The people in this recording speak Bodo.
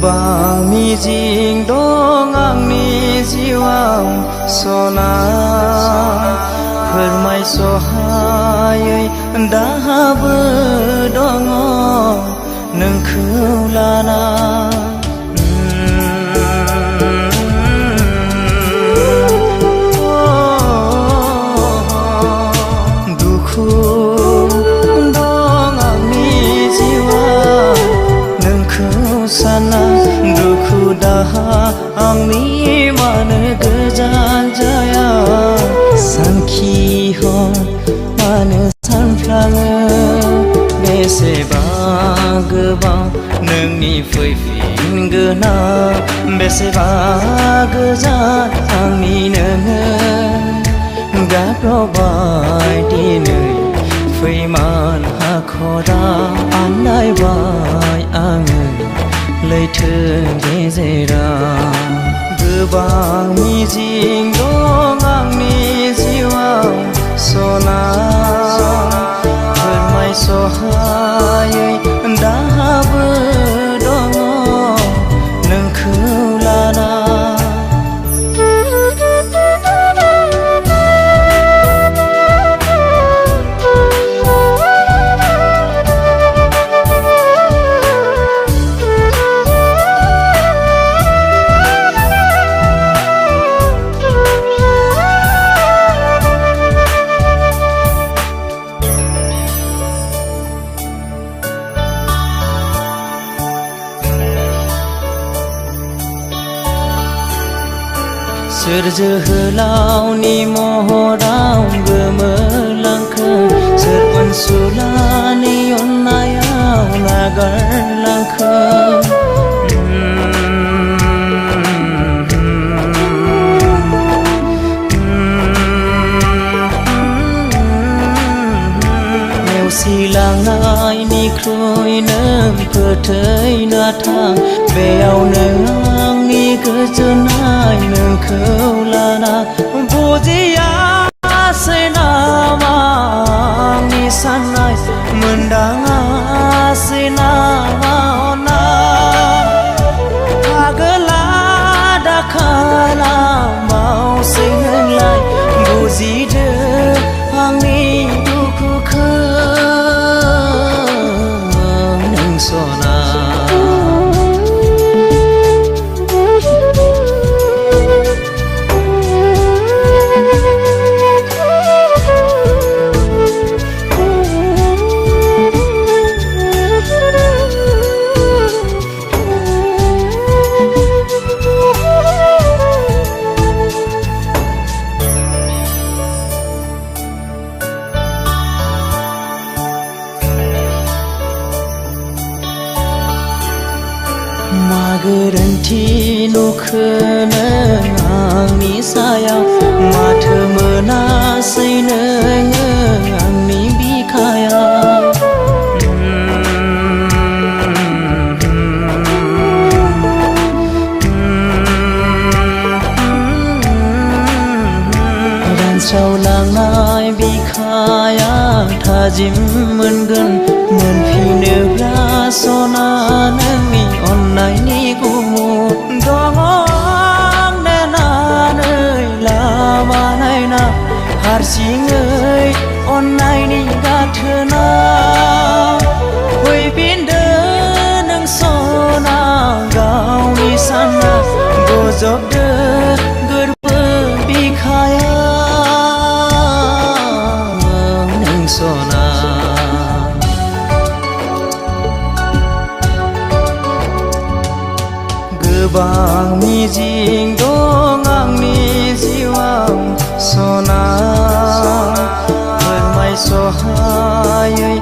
गोबां मिजिं दं आंनि जिउआव सना फोरमायसहायै दाहाबो दङ नोंखौ लाना दुखु दं आंनि जिउआव नोंखौ साना दुखु दाहा आंनि मानो गोजान जाया सानखि हर मानो सानफ्लाङो बेसेबा गोबां नोंनि फैफिनगोना बेसेबा गोजान आंनि नोङो गाब्रबाय दिनै फैमान हाखरा आन्दायबाय आङो लैथो गेजेराव गोबां मिजिं दं आंनि जिउआव सना फोरमायसहायै दाहाबो दङ नोंखौ लाना सोर जोहोलावनि महराव गोमोरलांखो सोर अनसुलानि अननायाव नागारलांखो नेवसिलांनायनिख्रुइ नों फोथैना थां बेयावनो आंनि गोजोननाय नोंखौ लाना बुजियासै नामा आंनि साननाय मोनदाङासै नामा आगोला दा खालामावसै नोंलाय बुजिदो आंनि दुखुखौ नों सना मा गोरोन्थि नुखो नों आंनि सायाव माथो मोनासै नोङो आंनि बिखायाव रानस्रावलांनाय बिखाया थाजिम मोनगोन मोनफिनोब्ला सना नोंनि अननायनि गुमुर दङ नेनानै लामा नायना हारसिङै अननायनि गाथोना फैफिनदो नों सना गावनि सानना बजबदो गोरबो बिखायाव नों सना गोबां मिजिं दं आंनि जिउआव सना फोरमायसहायै